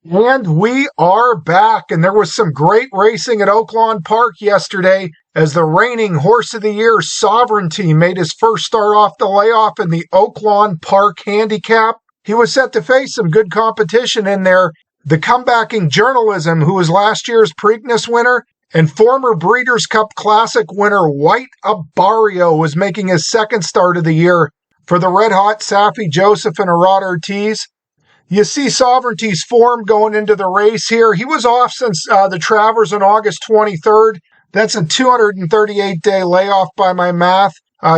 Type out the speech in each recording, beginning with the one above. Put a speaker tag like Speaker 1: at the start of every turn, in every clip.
Speaker 1: And we are back, and there was some great racing at Oaklawn Park yesterday as the reigning Horse of the Year, Sovereignty, made his first start off the layoff in the Oaklawn Park Handicap. He was set to face some good competition in there. The comebacking Journalism, who was last year's Preakness winner, and former Breeders' Cup Classic winner White Abarrio was making his second start of the year for the red-hot Safi Joseph and Arad Ortiz. You see Sovereignty's form going into the race here. He was off since the Travers on August 23rd. That's a 238-day layoff by my math.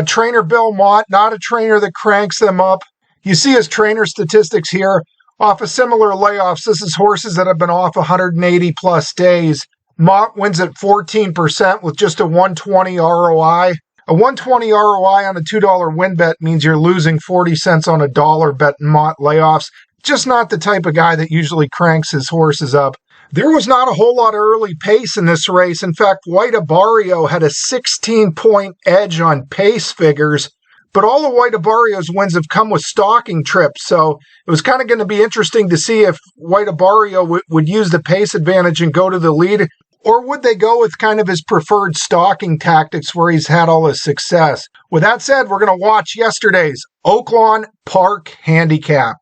Speaker 1: Trainer Bill Mott, not a trainer that cranks them up. You see his trainer statistics here. Off of similar layoffs, this is horses that have been off 180-plus days. Mott wins at 14% with just a 120 ROI. A 120 ROI on a $2 win bet means you're losing 40 cents on a dollar betting Mott layoffs. Just not the type of guy that usually cranks his horses up. There was not a whole lot of early pace in this race. In fact, White Abarrio had a 16-point edge on pace figures, but all of White Abarrio's wins have come with stalking trips, so it was kind of going to be interesting to see if White Abarrio would use the pace advantage and go to the lead, or would they go with kind of his preferred stalking tactics where he's had all his success. With that said, we're going to watch yesterday's Oaklawn Park Handicap.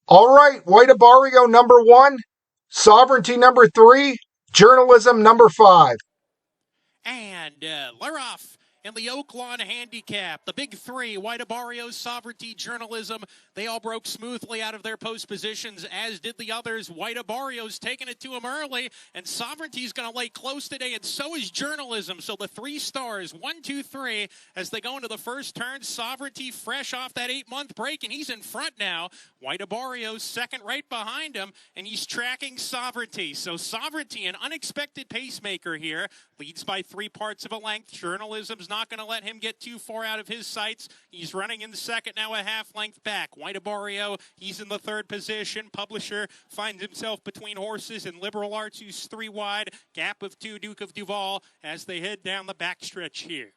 Speaker 1: All right, White Abarrio number 1, Sovereignty number 3, Journalism number 5.
Speaker 2: And they're off in the Oaklawn Handicap. The big three, White Abarrio, Sovereignty, Journalism, they all broke smoothly out of their post positions, as did the others. White Abarrio's taking it to him early, and Sovereignty's going to lay close today, and so is Journalism. So the 3 stars, 1, 2, 3, as they go into the first turn. Sovereignty fresh off that 8-month break, and he's in front now. White Abarrio's second right behind him, and he's tracking Sovereignty. So Sovereignty, an unexpected pacemaker here, leads by 3 parts of a length. Journalism's not going to let him get too far out of his sights. He's running in the second, now a half length back. White Abarrio, he's in the third position. Publisher finds himself between horses, and Liberal Arts, who's 3 wide. Gap of 2, Duke of Duval, as they head down the backstretch here.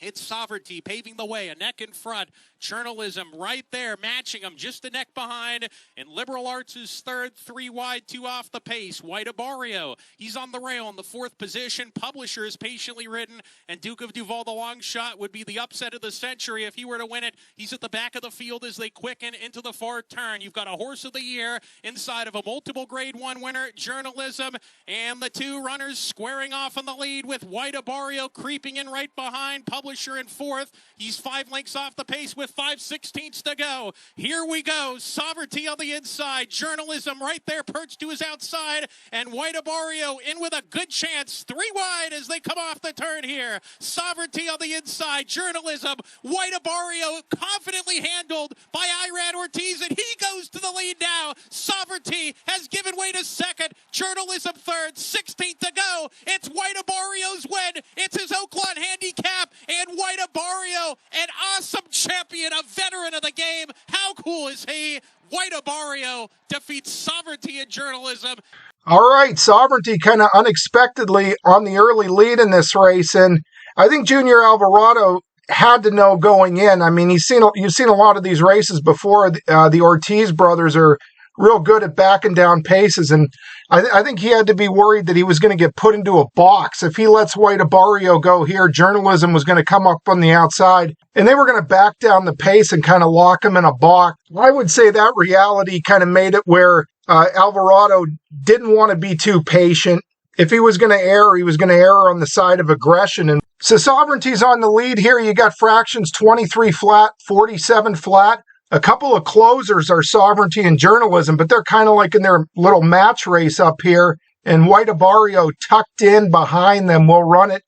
Speaker 2: It's Sovereignty paving the way, a neck in front. Journalism right there, matching him, just a neck behind. And Liberal Arts is third, 3 wide, 2 off the pace. White Abarrio, he's on the rail in the 4th position. Publisher is patiently ridden, and Duke of Duval, the long shot, would be the upset of the century if he were to win it. He's at the back of the field as they quicken into the far turn. You've got a Horse of the Year inside of a multiple Grade 1 winner, Journalism, and the 2 runners squaring off in the lead with White Abarrio creeping in right behind. Publisher in 4th. He's 5 lengths off the pace with 5/16 to go. Here we go. Sovereignty on the inside. Journalism right there perched to his outside. And White Abarrio in with a good chance. 3 wide as they come off the turn here. Sovereignty on the inside. Journalism. White Abarrio confidently handled by Arad Ortiz. And he goes to the lead now. Sovereignty has given way to second. Journalism third. 16th to go. It's White Abarrio's win. It's his Oaklawn Handicap. And White Abarrio, an awesome champion, a veteran of the game. How cool is he? White Abarrio defeats Sovereignty and Journalism.
Speaker 1: All right, Sovereignty kind of unexpectedly on the early lead in this race, and I think Junior Alvarado had to know going in. I mean, you've seen a lot of these races before. The Ortiz brothers are real good at backing down paces, and I think he had to be worried that he was going to get put into a box. If he lets White Abarrio go here, Journalism was going to come up on the outside, and they were going to back down the pace and kind of lock him in a box. I would say that reality kind of made it where Alvarado didn't want to be too patient. If he was going to err, he was going to err on the side of aggression. And so Sovereignty's on the lead here. You got fractions 23 flat, 47 flat. A couple of closers are Sovereignty and Journalism, but they're kind of like in their little match race up here. And White Abarrio tucked in behind them will run it.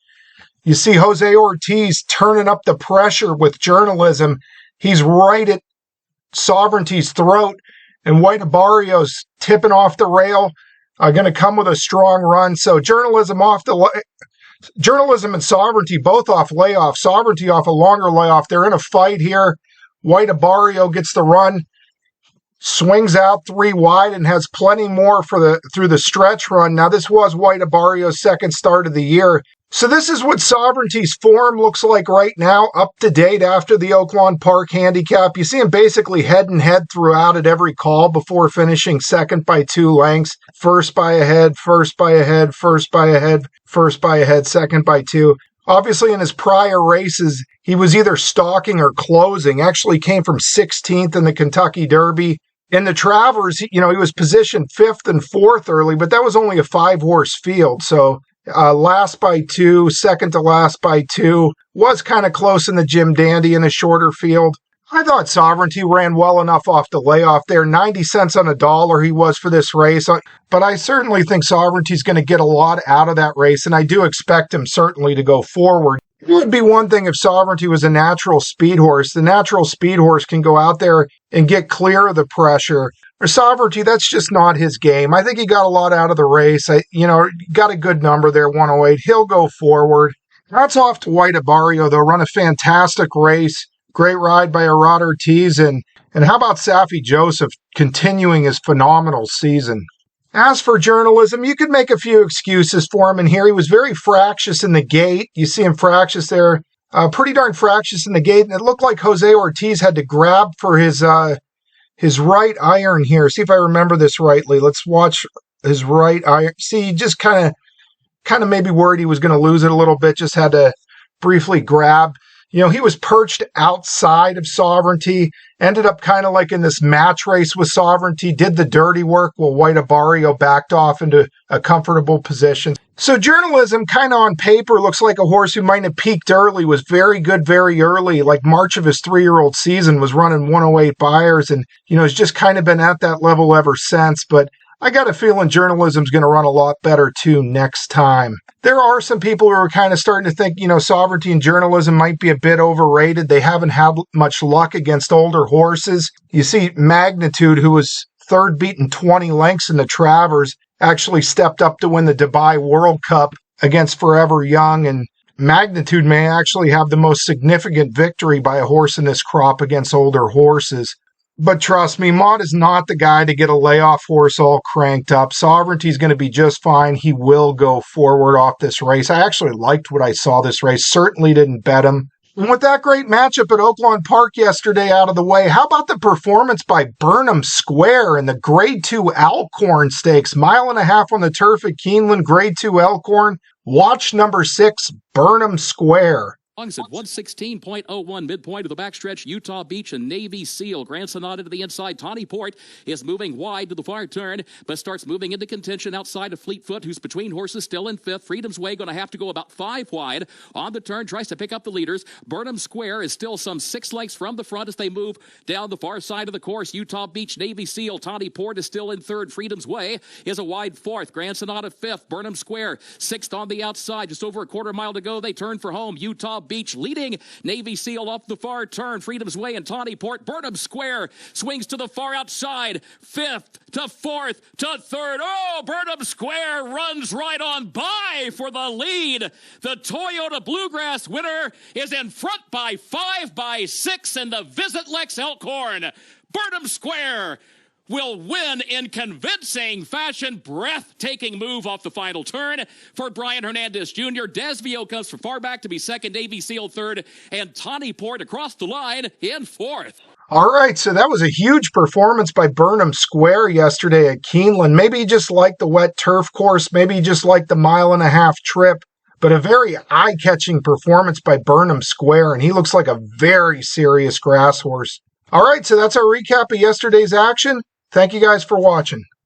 Speaker 1: You see Jose Ortiz turning up the pressure with Journalism. He's right at Sovereignty's throat, and White Abarrio's tipping off the rail. Going to come with a strong run. So Journalism and Sovereignty both off layoff. Sovereignty off a longer layoff. They're in a fight here. White Abarrio gets the run, swings out 3 wide, and has plenty more through the stretch run. Now, this was White Abarrio's second start of the year. So this is what Sovereignty's form looks like right now, up to date after the Oaklawn Park Handicap. You see him basically head and head throughout at every call before finishing second by 2 lengths. First by a head, first by a head, first by a head, first by a head, second by 2. Obviously, in his prior races, he was either stalking or closing. Actually came from 16th in the Kentucky Derby. In the Travers, he was positioned 5th and 4th early, but that was only a 5-horse field. So last by 2, second to last by 2, was kind of close in the Jim Dandy in a shorter field. I thought Sovereignty ran well enough off the layoff there. 90 cents on a dollar he was for this race. But I certainly think Sovereignty's going to get a lot out of that race, and I do expect him certainly to go forward. It would be one thing if Sovereignty was a natural speed horse. The natural speed horse can go out there and get clear of the pressure. For Sovereignty, that's just not his game. I think he got a lot out of the race. Got a good number there, 108. He'll go forward. That's off to White Abarrio, though. Run a fantastic race. Great ride by Arad Ortiz. And how about Safi Joseph continuing his phenomenal season? As for Journalism, you could make a few excuses for him in here. He was very fractious in the gate. You see him fractious there. Pretty darn fractious in the gate. And it looked like Jose Ortiz had to grab for his right iron here. See if I remember this rightly. Let's watch his right iron. See, he just kind of maybe worried he was going to lose it a little bit. Just had to briefly grab. He was perched outside of Sovereignty, ended up kind of like in this match race with Sovereignty, did the dirty work while White Abarrio backed off into a comfortable position. So Journalism kind of on paper looks like a horse who might have peaked early, was very good very early, like March of his 3-year-old season, was running 108 buyers, and, has just kind of been at that level ever since. But I got a feeling Journalism's going to run a lot better too next time. There are some people who are kind of starting to think, Sovereignty and Journalism might be a bit overrated. They haven't had much luck against older horses. You see Magnitude, who was third beaten 20 lengths in the Travers, actually stepped up to win the Dubai World Cup against Forever Young, and Magnitude may actually have the most significant victory by a horse in this crop against older horses. But trust me, Mott is not the guy to get a layoff horse all cranked up. Sovereignty's going to be just fine. He will go forward off this race. I actually liked what I saw this race. Certainly didn't bet him. And with that great matchup at Oaklawn Park yesterday out of the way, how about the performance by Burnham Square in the Grade 2 Elhorn Stakes? 1.5 miles on the turf at Keeneland, Grade 2 Elkhorn. Watch number 6, Burnham Square.
Speaker 3: Longs at 116.01 midpoint of the backstretch. Utah Beach and Navy Seal. Grand Sonata to the inside. Tawny Port is moving wide to the far turn, but starts moving into contention outside of Fleetfoot, who's between horses, still in 5th. Freedom's Way going to have to go about 5 wide. On the turn, tries to pick up the leaders. Burnham Square is still some 6 lengths from the front as they move down the far side of the course. Utah Beach, Navy Seal. Tawny Port is still in 3rd. Freedom's Way is a wide 4th. Grand Sonata 5th. Burnham Square 6th on the outside. Just over a quarter mile to go. They turn for home. Utah Beach leading. Navy Seal off the far turn. Freedom's Way and Tawny Port. Burnham Square swings to the far outside. 5th to 4th to 3rd. Oh, Burnham Square runs right on by for the lead. The Toyota Bluegrass winner is in front by 5 by 6 in the Visit Lex Elkhorn. Burnham Square will win in convincing fashion. Breathtaking move off the final turn for Brian Hernandez Jr. Desvio comes from far back to be 2nd, Navy Seal 3rd, and Tawny Port across the line in 4th.
Speaker 1: All right, so that was a huge performance by Burnham Square yesterday at Keeneland. Maybe he just liked the wet turf course. Maybe he just liked the 1.5 mile trip. But a very eye-catching performance by Burnham Square, and he looks like a very serious grass horse. All right, so that's our recap of yesterday's action. Thank you guys for watching.